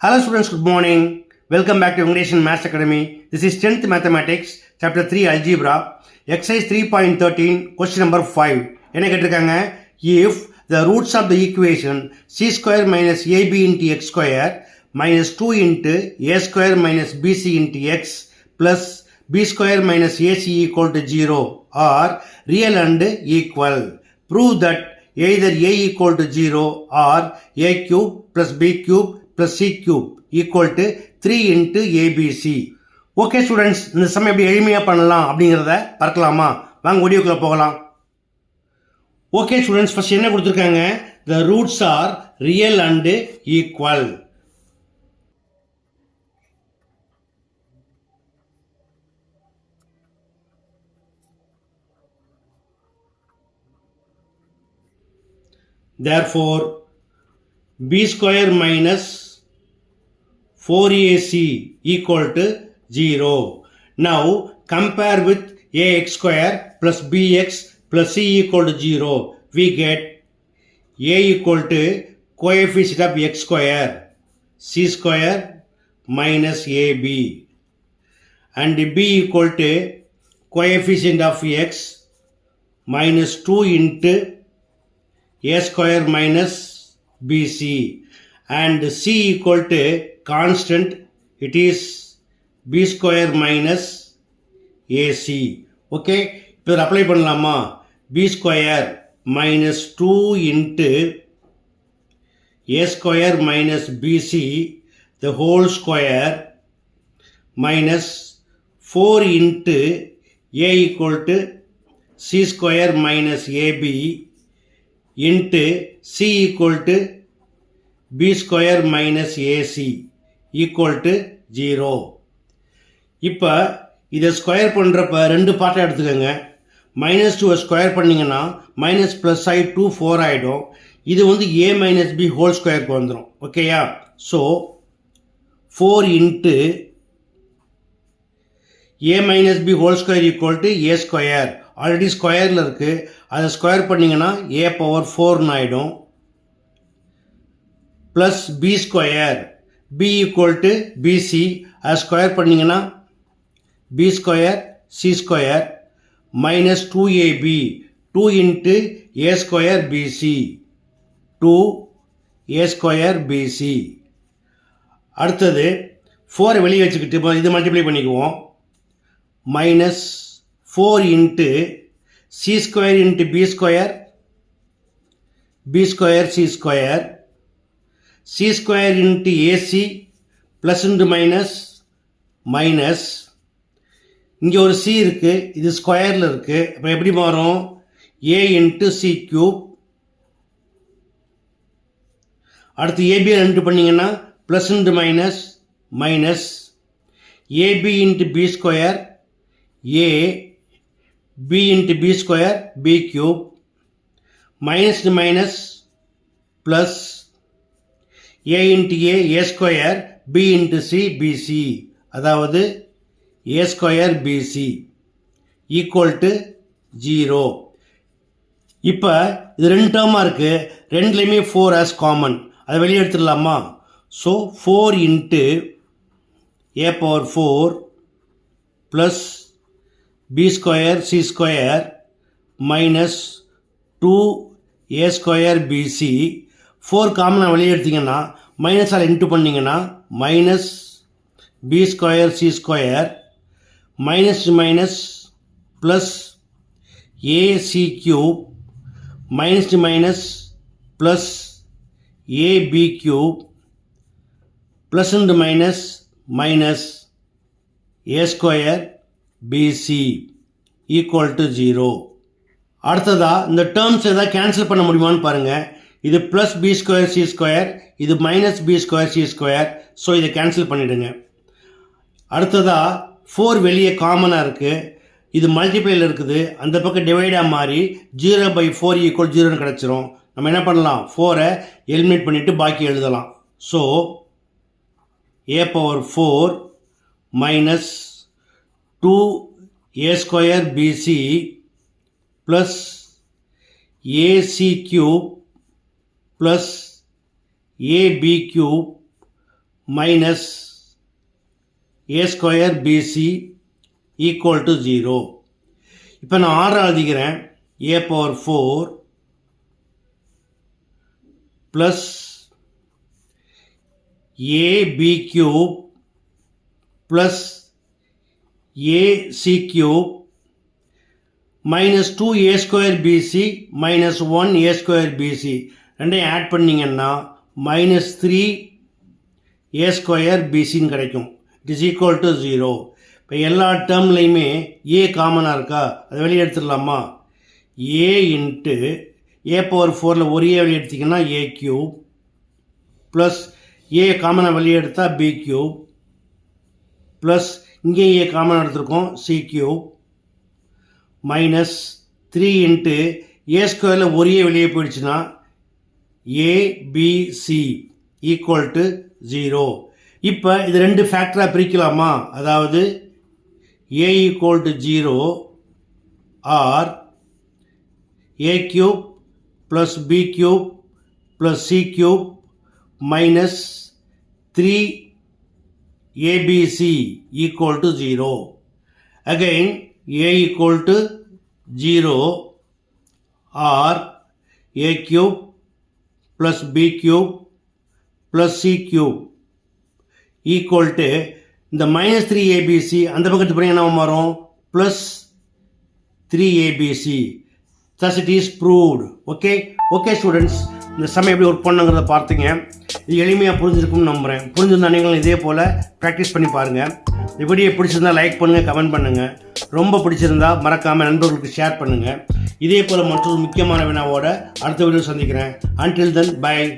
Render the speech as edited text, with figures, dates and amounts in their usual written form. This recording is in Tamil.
Hello students, good morning. Welcome back to English and Maths Academy. This is 10th Mathematics, Chapter 3 Algebra, Exercise 3.13, Question number 5. என்ன கேட்டிருக்காங்க? If the roots of the equation c square minus ab into x square minus 2 into a square minus bc into x plus b square minus ac equal to 0 are real and equal. Prove that either a equal to 0 or a cube plus b cube plus c cube equal to 3 into abc. Okay students, இந்த சமயம் எப்படி எளிமையாக பண்ணலாம் அப்படிங்கிறத பார்க்கலாமா? வாங்க வீடியோக்குள்ள போகலாம். ஓகே ஸ்டூடெண்ட்ஸ், ஃபர்ஸ்ட் என்ன கொடுத்துருக்காங்க? The roots are real and equal. Therefore, b square minus 4ac equal to 0. Now compare with ax square plus bx plus c equal to 0. We get a equal to coefficient of x square c square minus ab and b equal to coefficient of x minus 2 into a square minus bc and c equal to constant, it is b square minus ac. Okay, இப்போ அப்ளை பண்ணலாமா? b square minus 2 into a square minus bc the whole square minus 4 into a equal to c square minus ab into c equal to b square minus ac equal to 0. இப்போ இதை ஸ்கொயர் பண்ணுறப்ப ரெண்டு பார்ட்டாக எடுத்துக்கோங்க. -2 ஸ்கொயர் பண்ணிங்கன்னா மைனஸ் ப்ளஸ் ஆகி 2 4 ஆகிடும். இது a மைனஸ் பி ஹோல் ஸ்கொயருக்கு வந்துடும். ஓகேயா? So 4 into a minus B whole square equal to a square. Already ஸ்கொயரில் இருக்குது, அதை ஸ்கொயர் பண்ணிங்கன்னா a பவர் 4ன்னு ஆகிடும். Plus B square, b equal to BC, அதை ஸ்கொயர் பண்ணிங்கன்னா b square c square minus 2ab 2 into a square bc 2 a square bc. அடுத்தது 4 வெளியே வச்சுக்கிட்டு இப்போ இது மல்டிப்ளை பண்ணிக்குவோம். Minus 4 into c square into b square c square c square into ac plus into minus இங்கே ஒரு c இருக்குது, இது ஸ்கொயரில் இருக்குது. அப்போ எப்படி மாறும்? a into C cube. அடுத்து ஏபி ரெண்டு பண்ணிங்கன்னா plus into minus AB into B square A, B into B square B cube minus plus a into A square b into C BC, அதாவது a square BC equal to 0. இப்போ இது ரெண்டு டேர்மாக இருக்குது, ரெண்டுலேயுமே 4 ஆஸ் காமன், அதை வெளியே எடுத்துடலாமா? So 4 into a power 4 plus b square C square minus 2 a square BC. 4 காமனாக வெளியே எடுத்திங்கன்னா மைனஸால் இன்ட்டு பண்ணிங்கன்னா minus B square C square minus plus AC cube minus plus AB cube plus into minus A square BC equal to 0. அடுத்ததாக இந்த டேர்ம்ஸ் எதாவது கேன்சல் பண்ண முடியுமான்னு பாருங்கள். இது plus B square C square, இது minus B square C square. So இதை கேன்சல் பண்ணிவிடுங்க. அடுத்ததாக 4 வெளியே காமனாக இருக்குது, இது மல்டிப்ளையில் இருக்குது, அந்த பக்கம் டிவைடாக மாறி 0/4 ஈக்குவல் 0ன்னு கிடச்சிரும். நம்ம என்ன பண்ணலாம்? 4 எலிமினேட் பண்ணிவிட்டு பாக்கி எழுதலாம். So a power 4 minus 2 a square BC plus AC cube plus ab cube minus a square bc equal to 0. இப்போ நான் ஆர்டர் எழுதிக்கிறேன் a power 4 plus ab cube plus ac cube minus 2a square bc minus 1a square bc ரெண்டையும் ஆட் பண்ணிங்கன்னா minus 3a square bcன்னு கிடைக்கும். It is equal to 0. இப்போ எல்லா டேர்ம்லையுமே a காமனாக இருக்கா, அதை வெளியே எடுத்துடலாமா? a இன்ட்டு a பவர் 4ல் ஒரு a வெளியே எடுத்திங்கன்னா a கியூப் ப்ளஸ் a காமனாக வெளியே எடுத்தால் b கியூப் ப்ளஸ் இங்கே a காமனாக எடுத்திருக்கோம் c cube minus 3 into a ஸ்கொயரில் ஒரு a வெளியே போயிடுச்சுன்னா abc ஈக்குவல் டு 0. இப்போ இது ரெண்டு ஃபேக்டராக பிரிக்கலாமா? அதாவது a equal to 0 or a cube plus b cube plus c cube minus 3 abc equal to 0. Again a equal to 0 or a cube plus b cube plus c cube equal to இந்த minus 3abc அந்த பக்கத்து பிறகு என்ன மாறும் plus 3abc. thus it is proved. okay students, இந்த சமயம் எப்படி ஒர்க் பண்ணுங்கிறத பார்த்தீங்க. இது எளிமையாக புரிஞ்சிருக்கும்னு நம்புகிறேன். புரிஞ்சிருந்தா நீங்களும் இதே போல் ப்ராக்டிஸ் பண்ணி பாருங்கள். இந்த வீடியோ பிடிச்சிருந்தா லைக் பண்ணுங்கள், கமெண்ட் பண்ணுங்கள். ரொம்ப பிடிச்சிருந்தா மறக்காமல் நண்பர்களுக்கு ஷேர் பண்ணுங்கள். இதே போல் மற்றொரு முக்கியமான வினாவோட அடுத்த வீடியோ சந்திக்கிறேன். until then bye.